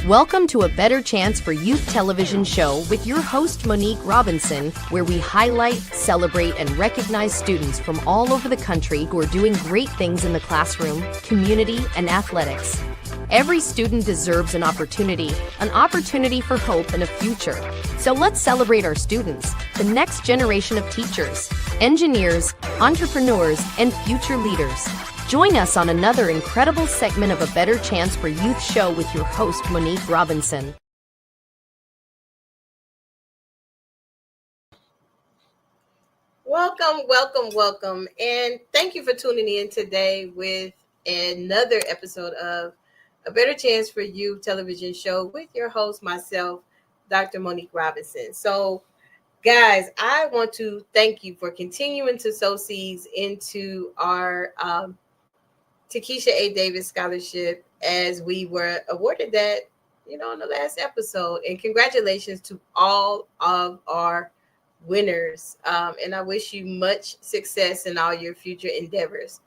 Welcome to A Better Chance for Youth television show with your host, Monique Robinson, where we highlight, celebrate, and recognize students from all over the country who are doing great things in the classroom, community, and athletics. Every student deserves an opportunity for hope and a future. So let's celebrate our students, the next generation of teachers, engineers, entrepreneurs, and future leaders. Join us on another incredible segment of A Better Chance for Youth show with your host, Monique Robinson. Welcome, and thank you for tuning in today with another episode of A Better Chance for You television show with your host, myself, Dr. Monique Robinson. So, guys, I want to thank you for continuing to sow seeds into our Takesha A. Davis Scholarship as we were awarded that, in the last episode. And congratulations to all of our winners. And I wish you much success in all your future endeavors.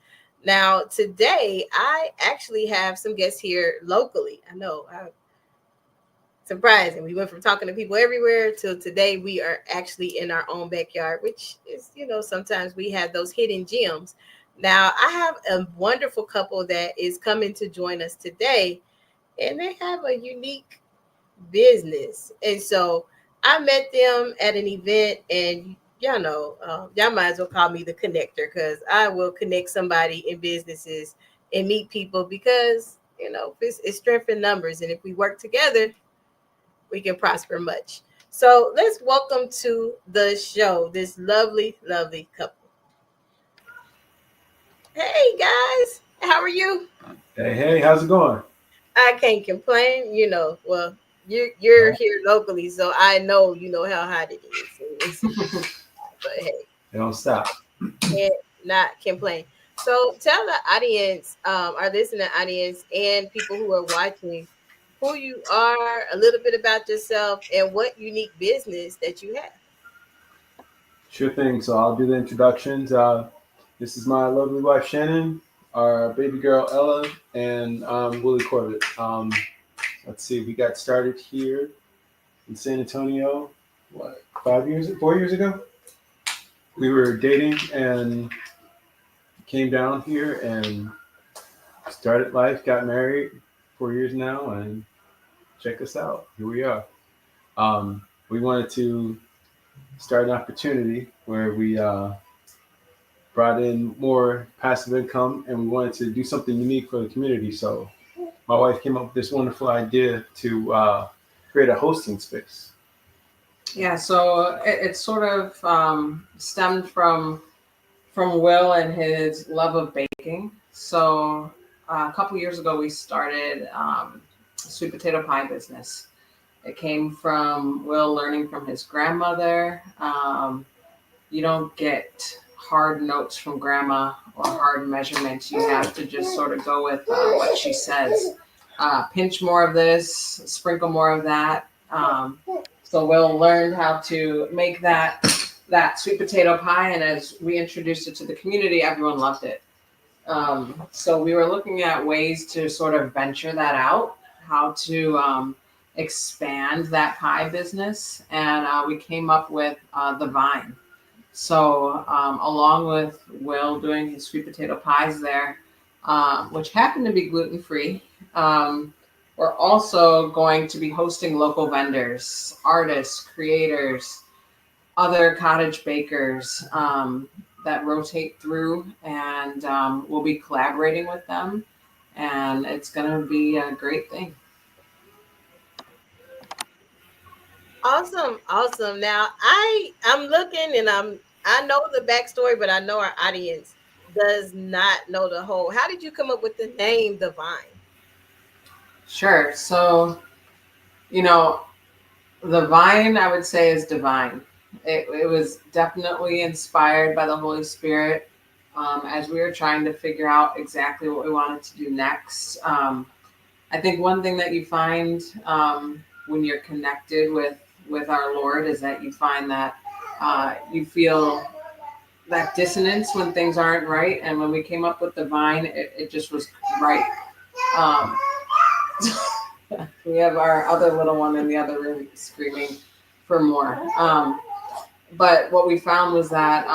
Now, today, I actually have some guests here locally. I know, surprising. We went from talking to people everywhere till today we are actually in our own backyard, which is, sometimes we have those hidden gems. Now, I have a wonderful couple that is coming to join us today, and they have a unique business. And so I met them at an event, and y'all might as well call me the connector, because I will connect somebody in businesses and meet people because, it's strength in numbers. And if we work together, we can prosper much. So let's welcome to the show this lovely, lovely couple. Hey guys, how are you? Hey, how's it going? I can't complain. Well, you're here locally, so I know how hot it is. But hey, they don't stop. Can't not complain. So tell the audience, our listening audience, and people who are watching, who you are, a little bit about yourself, and what unique business that you have. Sure thing. So I'll do the introductions. This is my lovely wife, Shannon, our baby girl, Ella, and Willie Corbett. Let's see, we got started here in San Antonio, 4 years ago? We were dating and came down here and started life, got married 4 years now, and check us out. Here we are. We wanted to start an opportunity where we brought in more passive income, and we wanted to do something unique for the community. So my wife came up with this wonderful idea to create a hosting space. Yeah, so it sort of stemmed from Will and his love of baking. So a couple years ago, we started a sweet potato pie business. It came from Will learning from his grandmother. You don't get hard notes from grandma or hard measurements. You have to just sort of go with what she says. Pinch more of this, sprinkle more of that. So Will learned how to make that sweet potato pie, and as we introduced it to the community, everyone loved it. So we were looking at ways to sort of venture that out, how to expand that pie business, and we came up with the Vine. So along with Will doing his sweet potato pies there, which happen to be gluten-free, we're also going to be hosting local vendors, artists, creators, other cottage bakers that rotate through, and we'll be collaborating with them, and it's going to be a great thing. Awesome. Now I'm looking, and I know the backstory, but I know our audience does not know the whole. How did you come up with the name The Vine? Sure. So, the Vine, I would say, is divine. It was definitely inspired by the Holy Spirit as we were trying to figure out exactly what we wanted to do next. I think one thing that you find when you're connected with our Lord is that you find that you feel that dissonance when things aren't right. And when we came up with the Vine, it just was right. We have our other little one in the other room screaming for more. But what we found was that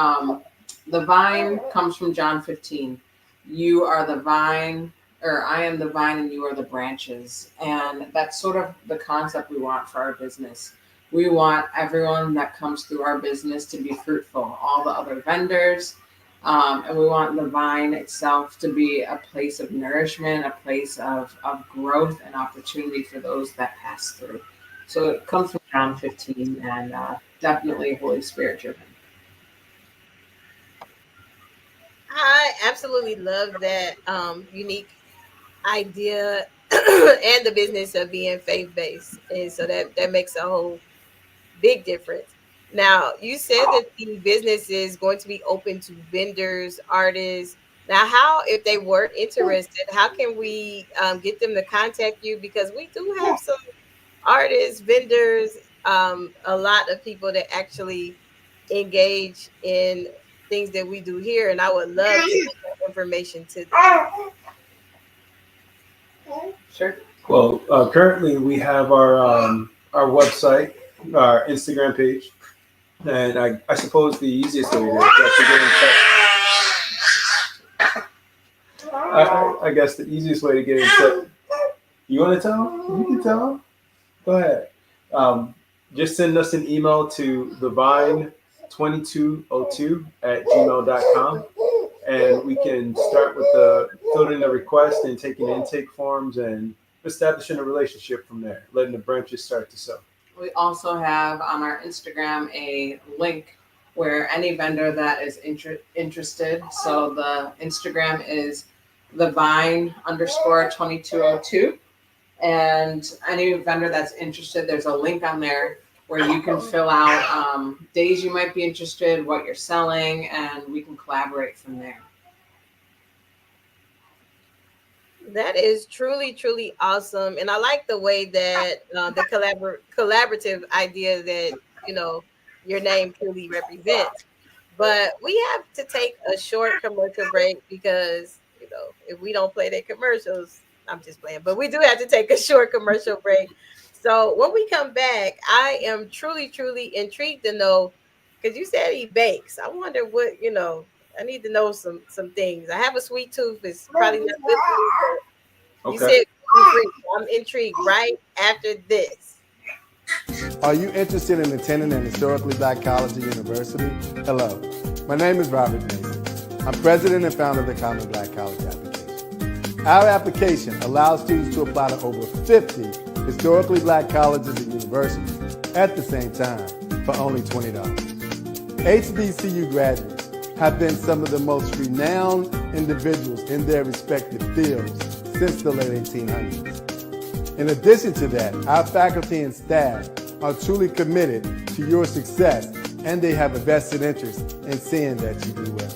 the vine comes from John 15. You are the vine, or I am the vine and you are the branches. And that's sort of the concept we want for our business. We want everyone that comes through our business to be fruitful, all the other vendors. And we want the vine itself to be a place of nourishment, a place of growth and opportunity for those that pass through. So it comes from John 15 and definitely Holy Spirit driven. I absolutely love that unique idea and the business of being faith based, and so that makes a whole big difference. Now, you said that the business is going to be open to vendors, artists. Now, how, if they were interested, how can we get them to contact you? Because we do have some artists, vendors, a lot of people that actually engage in things that we do here, and I would love to get that information to them. Sure. Well, currently we have our website, our Instagram page, and I suppose the easiest way to actually get in touch. I guess the easiest way to get in touch. You want to tell them? You can tell them. Go ahead. Just send us an email to thevine2202@gmail.com, and we can start with filling the request and taking intake forms and establishing a relationship from there, letting the branches start to sow. We also have on our Instagram a link where any vendor that is interested. So the Instagram is thevine_2202. And any vendor that's interested, there's a link on there where you can fill out days you might be interested, what you're selling, and we can collaborate from there. That is truly, truly awesome, and I like the way that the collaborative idea that your name truly represents. But we have to take a short commercial break because if we don't play their commercials, I'm just playing. But we do have to take a short commercial break. So when we come back, I am truly, truly intrigued to know because you said he bakes. I wonder what. I need to know some things. I have a sweet tooth. It's probably not good for me. You Okay. said gluten-free. I'm intrigued right after this. Are you interested in attending an historically black college or university? Hello, my name is Robert Mason. I'm president and founder of the Common Black College application. Our application allows students to apply to over 50 historically black colleges and universities at the same time for only $20. HBCU graduates have been some of the most renowned individuals in their respective fields since the late 1800s. In addition to that, our faculty and staff are truly committed to your success, and they have a vested interest in seeing that you do well.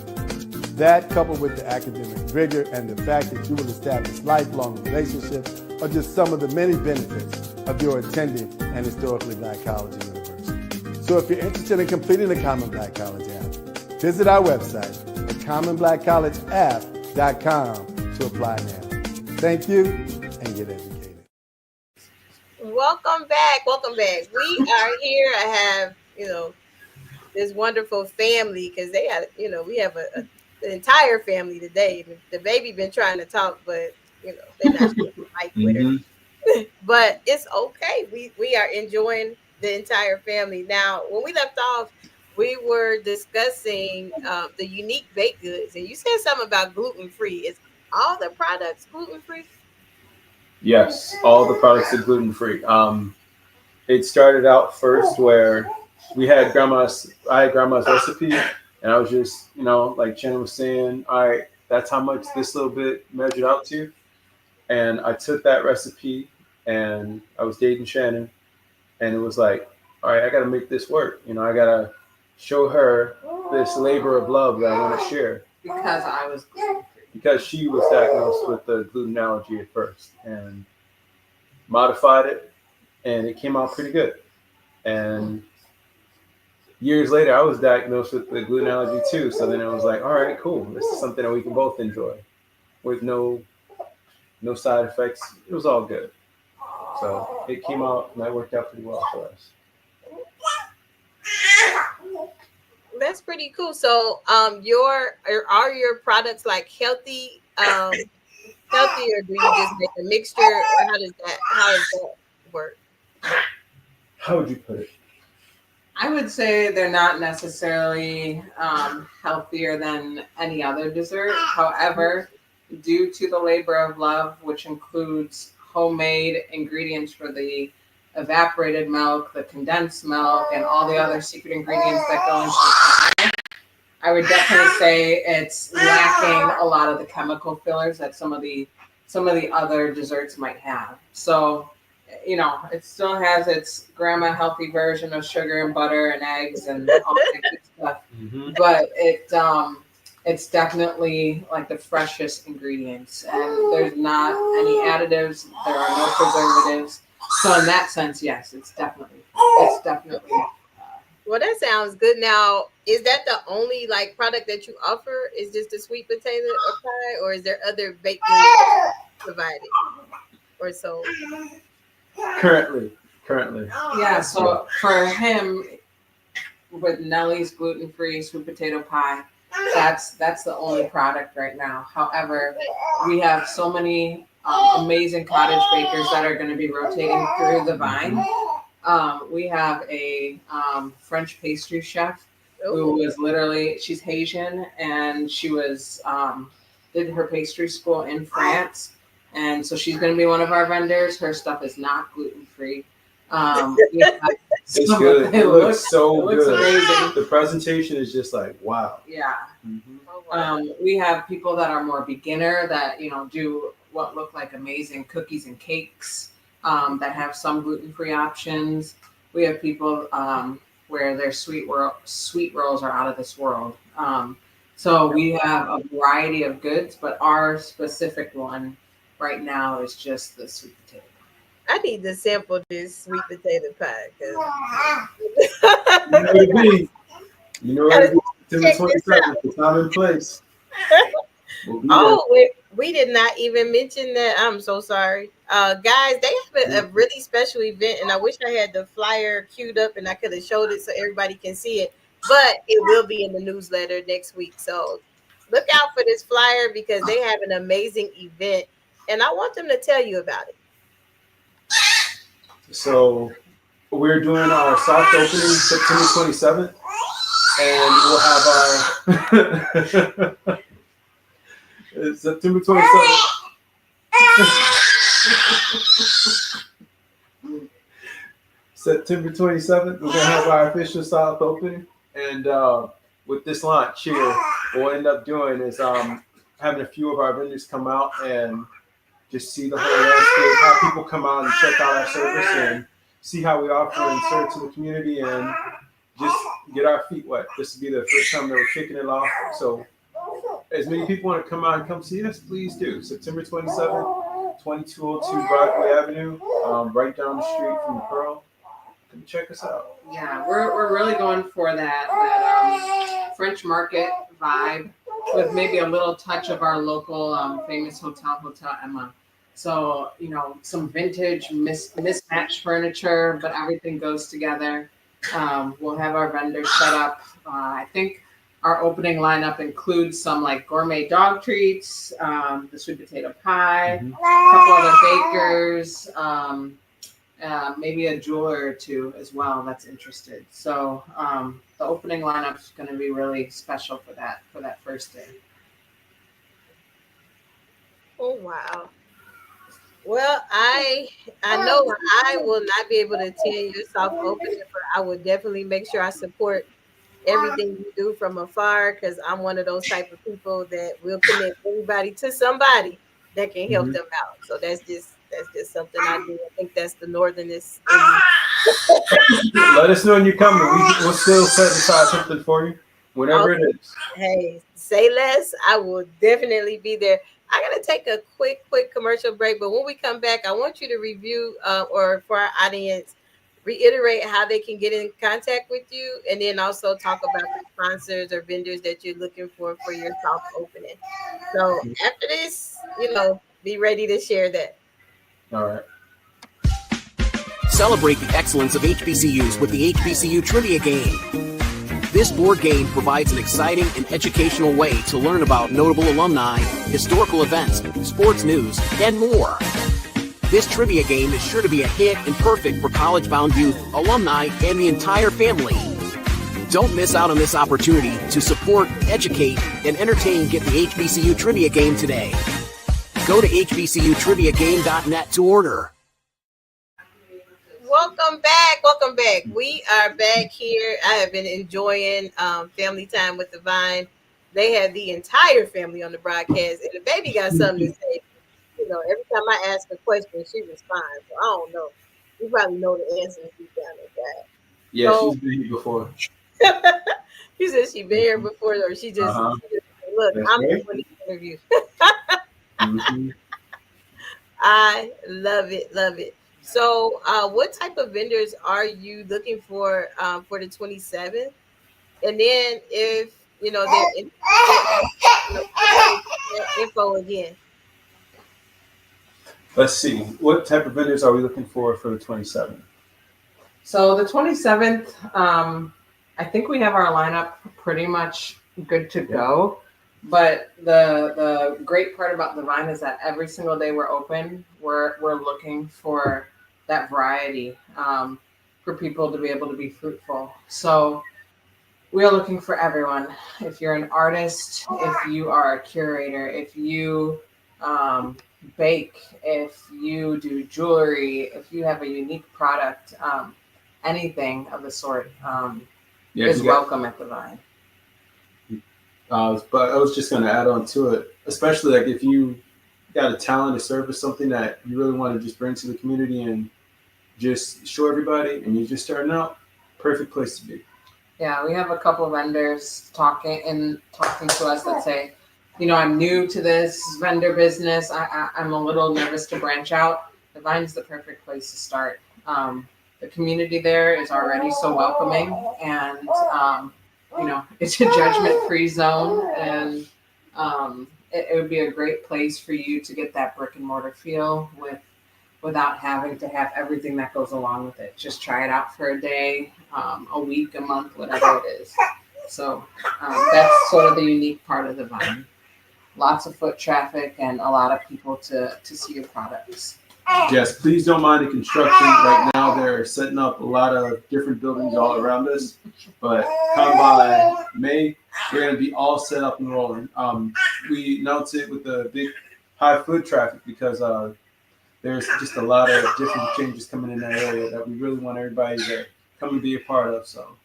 That, coupled with the academic rigor and the fact that you will establish lifelong relationships, are just some of the many benefits of your attending an historically black college or university. So if you're interested in completing the Common Black College app, visit our website at commonblackcollegeapp.com to apply now. Thank you, and get educated. Welcome back. Welcome back. We are here. I have, this wonderful family because they had, we have an entire family today. The baby been trying to talk, but, they're not sure mic with her. But it's okay. We are enjoying the entire family. Now, when we left off, we were discussing the unique baked goods, and you said something about gluten-free. Is all the products gluten-free? Yes, all the products are gluten free. It started out first where I had grandma's recipe, and I was just, like Shannon was saying, all right, that's how much this little bit measured out to. And I took that recipe and I was dating Shannon, and it was like, all right, I got to make this work. I got to show her this labor of love that I want to share. Because I was gluten-free. Because she was diagnosed with the gluten allergy at first and modified it, and it came out pretty good. And years later, I was diagnosed with the gluten allergy too. So then it was like, all right, cool. This is something that we can both enjoy with no side effects. It was all good. So it came out and that worked out pretty well for us. That's pretty cool. So, are your products like healthy, healthy, or do you just make a mixture, or how does that work? How would you put it? I would say they're not necessarily healthier than any other dessert. However, due to the labor of love, which includes homemade ingredients for the evaporated milk, the condensed milk, and all the other secret ingredients that go into the pie, I would definitely say it's lacking a lot of the chemical fillers that some of the other desserts might have. So, it still has its grandma healthy version of sugar and butter and eggs and all that good stuff. Mm-hmm. But it's definitely like the freshest ingredients, and there's not any additives. There are no preservatives. So in that sense, yes, it's definitely. Well, that sounds good. Now, is that the only like product that you offer? Is just the sweet potato pie, or is there other baked goods provided or sold? Currently. Yeah. So for him, with Nellie's gluten-free sweet potato pie, that's the only product right now. However, we have so many amazing cottage bakers that are going to be rotating through the vine. We have a French pastry chef who was she's Haitian, and she was did her pastry school in France, and so she's going to be one of our vendors. Her stuff is not gluten-free. It's good. It looks so good. Looks amazing. The presentation is just like wow. Yeah. Mm-hmm. Oh, wow. We have people that are more beginner that do what look like amazing cookies and cakes that have some gluten-free options. We have people where their sweet rolls are out of this world. So we have a variety of goods, but our specific one right now is just the sweet potato. I need to sample this sweet potato pie. You know what it be. You know what it be. September 27th, the time and place. Oh, we did not even mention that. I'm so sorry. Guys, they have a really special event, and I wish I had the flyer queued up and I could have showed it so everybody can see it. But it will be in the newsletter next week. So look out for this flyer because they have an amazing event, and I want them to tell you about it. So we're doing our soft opening September 27th, and we'll have our it's September 27th. September 27th, we're gonna have our official soft opening, and with this launch here, what we'll end up doing is having a few of our vendors come out and just see the whole landscape, have people come out and check out our service and see how we offer and serve to the community and just get our feet wet. This will be the first time that we're kicking it off. So as many people want to come out and come see us, please do. September 27th, 2202 Broadway Avenue, right down the street from the Pearl. Come check us out. Yeah, we're really going for that French market vibe with maybe a little touch of our local famous Hotel Emma. So, some vintage mismatched furniture, but everything goes together. We'll have our vendors set up. I think our opening lineup includes some like gourmet dog treats, the sweet potato pie, a couple other bakers, maybe a jeweler or two as well that's interested. So the opening lineup is going to be really special for that first day. Oh wow. Well, I know I will not be able to attend your soft opening, but I will definitely make sure I support everything you do from afar because I'm one of those type of people that will connect everybody to somebody that can help them out. So that's just something I do. I think that's the northernest. Let us know when you're coming. We'll still set aside something for you, whenever it is. Hey, say less. I will definitely be there. I gotta take a quick commercial break, but when we come back, I want you to review or for our audience, reiterate how they can get in contact with you, and then also talk about the sponsors or vendors that you're looking for your soft opening. So after this, be ready to share that. All right. Celebrate the excellence of HBCUs with the HBCU Trivia Game. This board game provides an exciting and educational way to learn about notable alumni, historical events, sports news, and more. This trivia game is sure to be a hit and perfect for college-bound youth, alumni, and the entire family. Don't miss out on this opportunity to support, educate, and entertain Get the HBCU Trivia Game today. Go to hbcutriviagame.net to order. Welcome back. Welcome back. We are back here. I have been enjoying family time with Divine. They had the entire family on the broadcast, and the baby got something to say. You know, every time I ask a question, she responds. So I don't know. You probably know the answer deep down inside. Yeah, So, she's been here before. She said she been here before, or she just look. That's I'm right. doing this interview. Mm-hmm. I love it. Love it. So, what type of vendors are you looking for the 27th? And then, if you know, they're interested, info again. Let's see. What type of vendors are we looking for the 27th? So the 27th, I think we have our lineup pretty much good to go. But the great part about Divine is that every single day we're open, we're looking for that variety for people to be able to be fruitful. So we're looking for everyone. If you're an artist, if you are a curator, if you bake, if you do jewelry, if you have a unique product, anything of the sort is welcome at Divine. But I was just going to add on to it, especially like if you got a talent or service, something that you really want to just bring to the community and just show everybody, and you're just starting out, perfect place to be. Yeah, we have a couple of vendors talking to us that say, you know, I'm new to this vendor business. I'm a little nervous to branch out. Divine's the perfect place to start. The community there is already so welcoming, and you know, it's a judgment-free zone, and it would be a great place for you to get that brick and mortar feel without having to have everything that goes along with it. Just try it out for a day, a week, a month, whatever it is. So that's sort of the unique part of the Vine. Lots of foot traffic and a lot of people to see your products. Yes, please don't mind the construction. Right now they're setting up a lot of different buildings all around us, but come by May, we're going to be all set up and rolling. We announce it with the big high foot traffic because there's just a lot of different changes coming in that area that we really want everybody to come and be a part of. So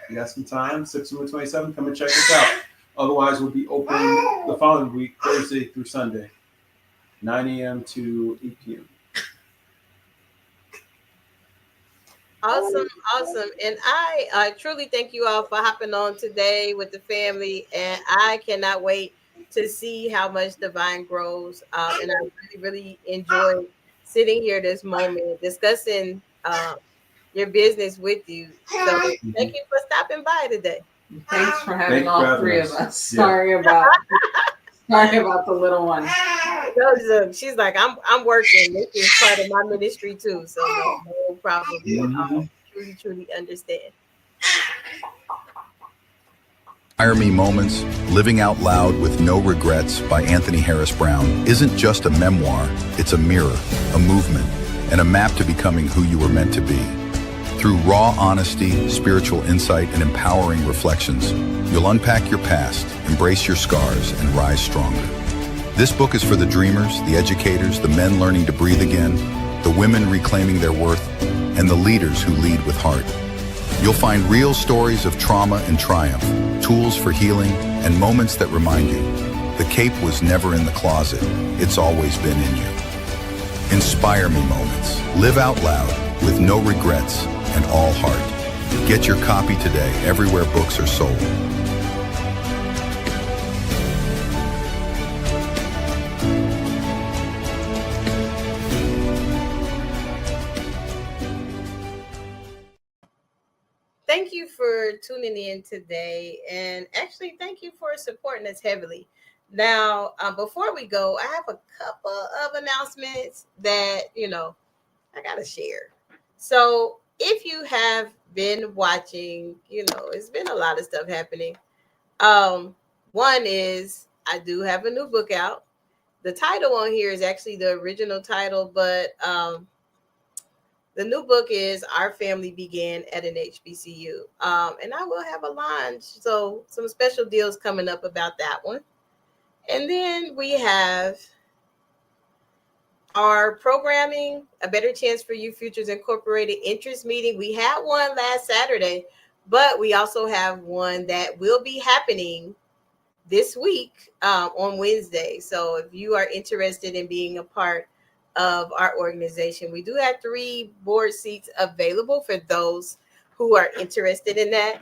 you got some time, September 27th, come and check us out. Otherwise, we'll be open the following week, Thursday through Sunday, 9 a.m. to 8 p.m. Awesome. And I truly thank you all for hopping on today with the family. And I cannot wait to see how much Divine grows. And I really enjoyed sitting here this moment discussing your business with you. So thank you for stopping by today. Thanks for having all three of us. Yeah. Sorry about the little one. Look, she's like, I'm working. This is part of my ministry too, so no problem. Truly understand. Inspire Me Moments, Living Out Loud with No Regrets by Anthony Harris Brown isn't just a memoir, it's a mirror, a movement, and a map to becoming who you were meant to be. Through raw honesty, spiritual insight, and empowering reflections, you'll unpack your past, embrace your scars, and rise stronger. This book is for the dreamers, the educators, the men learning to breathe again, the women reclaiming their worth, and the leaders who lead with heart. You'll find real stories of trauma and triumph, tools for healing, and moments that remind you, the cape was never in the closet, it's always been in you. Inspire Me Moments. Live out loud with no regrets and all heart. Get your copy today everywhere books are sold. Thank you for tuning in today, and actually thank you for supporting us heavily. Now, before we go, I have a couple of announcements that I gotta share. So if you have been watching, it's been a lot of stuff happening. One is I do have a new book out. The title on here is actually the original title, but the new book is Our Family Began at an HBCU. And I will have a launch, so some special deals coming up about that one. And then we have our programming, A Better Chance for You Futures Incorporated interest meeting. We had one last Saturday, but we also have one that will be happening this week on Wednesday. So if you are interested in being a part of our organization, we do have 3 board seats available for those who are interested in that.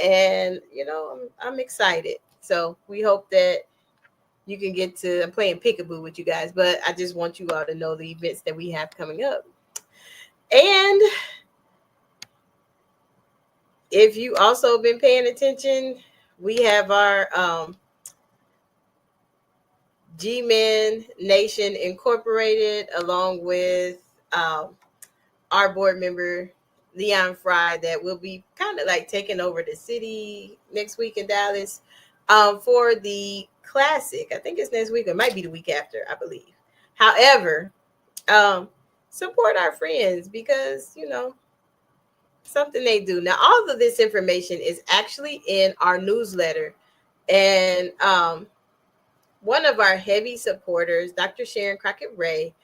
And, I'm excited. So we hope that you can get to, I'm playing peekaboo with you guys, but I just want you all to know the events that we have coming up. And if you also been paying attention, we have our G-Men Nation Incorporated, along with our board member, Leon Fry, that will be kind of like taking over the city next week in Dallas for the Classic. I think it's next week. It might be the week after, I believe. However, support our friends because, something they do. Now, all of this information is actually in our newsletter. And one of our heavy supporters, Dr. Sharon Crockett Ray,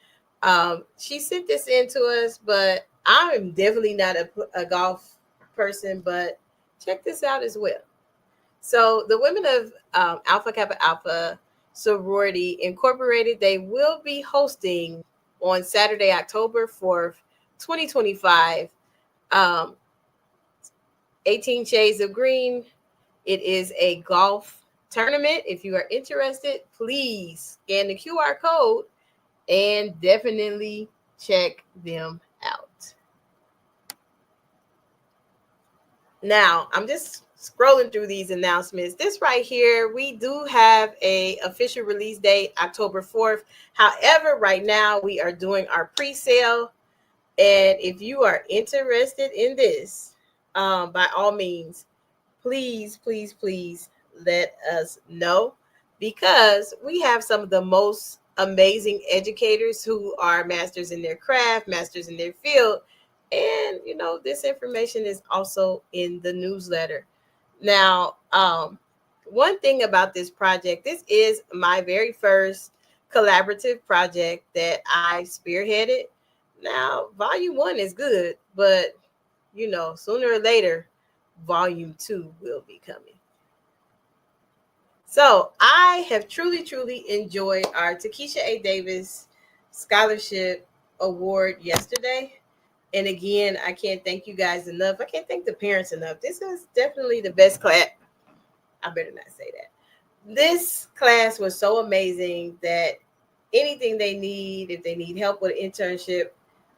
she sent this in to us, but I'm definitely not a golf person, but check this out as well. So the women of Alpha Kappa Alpha Sorority Incorporated, they will be hosting on Saturday, October 4th, 2025, 18 Shades of Green. It is a golf tournament. If you are interested, please scan the QR code and definitely check them out. Now, I'm just scrolling through these announcements. This right here, we do have a official release date, October 4th. However, right now we are doing our pre-sale. And if you are interested in this, by all means, please, please, please let us know, because we have some of the most amazing educators who are masters in their craft, masters in their field. And, this information is also in the newsletter. Now, one thing about this project, this is my very first collaborative project that I spearheaded. Now, volume 1 is good, but, sooner or later, volume 2 will be coming. So I have truly, truly enjoyed our Takesha A. Davis Scholarship Award yesterday. And again, I can't thank you guys enough. I can't thank the parents enough. This is definitely the best class. I better not say that. This class was so amazing that anything they need, if they need help with an internship,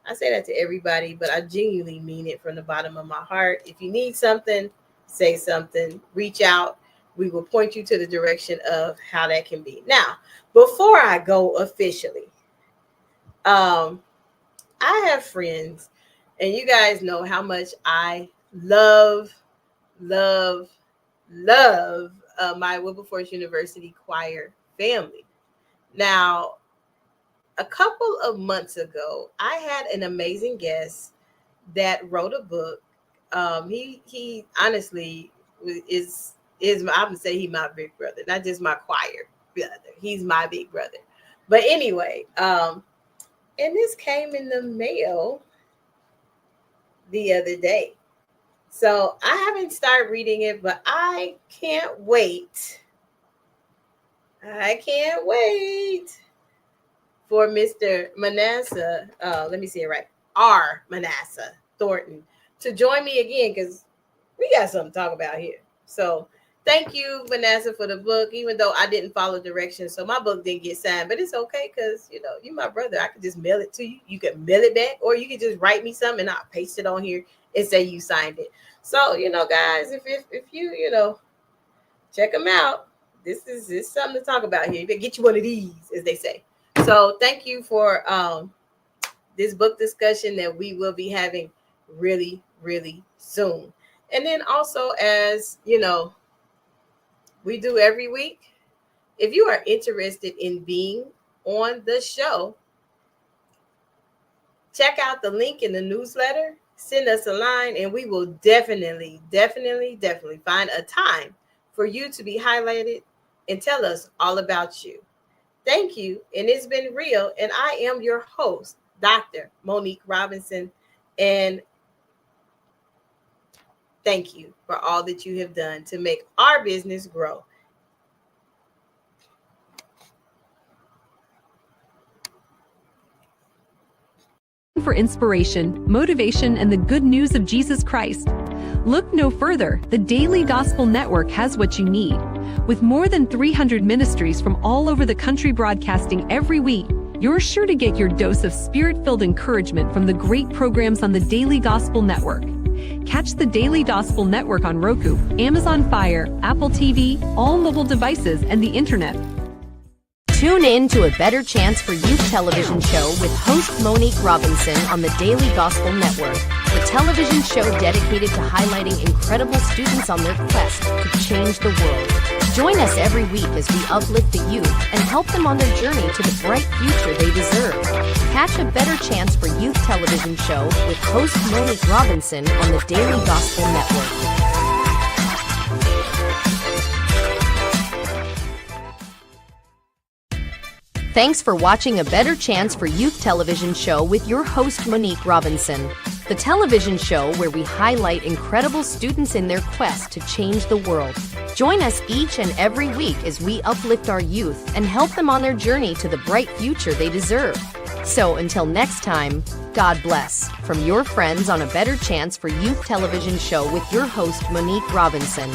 I say that to everybody, but I genuinely mean it from the bottom of my heart. If you need something, say something, reach out. We will point you to the direction of how that can be. Now, before I go officially, I have friends, and you guys know how much I love my Wilberforce University choir family. Now, a couple of months ago, I had an amazing guest that wrote a book. He honestly is I would say he's my big brother, not just my choir brother. He's my big brother. But anyway, and this came in the mail the other day. So I haven't started reading it, but I can't wait. I can't wait for Mr. Manasseh, let me see it right, R. Manasseh Thornton, to join me again, because we got something to talk about here. So thank you, Manasseh, for the book, even though I didn't follow directions, so my book didn't get signed, but it's okay, because, you're my brother. I could just mail it to you. You can mail it back, or you can just write me something, and I'll paste it on here and say you signed it. So, guys, if you, check them out, this is something to talk about here. You better get you one of these, as they say. So thank you for this book discussion that we will be having really, really soon. And then also, as you know, we do every week, if you are interested in being on the show, check out the link in the newsletter, send us a line, and we will definitely find a time for you to be highlighted and tell us all about you. Thank you, and it's been real, and I am your host, Dr. Monique Robinson, and thank you for all that you have done to make our business grow. For inspiration, motivation, and the good news of Jesus Christ. Look no further. The Daily Gospel Network has what you need. With more than 300 ministries from all over the country broadcasting every week, you're sure to get your dose of spirit-filled encouragement from the great programs on the Daily Gospel Network. Catch the Daily Gospel Network on Roku, Amazon Fire, Apple TV, all mobile devices, and the internet. Tune in to A Better Chance for Youth television show with host Monique Robinson on the Daily Gospel Network, a television show dedicated to highlighting incredible students on their quest to change the world. Join us every week as we uplift the youth and help them on their journey to the bright future they deserve. Catch A Better Chance for Youth television show with host Monique Robinson on the Daily Gospel Network. Thanks for watching A Better Chance for Youth television show with your host Monique Robinson, the television show where we highlight incredible students in their quest to change the world. Join us each and every week as we uplift our youth and help them on their journey to the bright future they deserve. So until next time, God bless. From your friends on A Better Chance for Youth television show with your host Monique Robinson.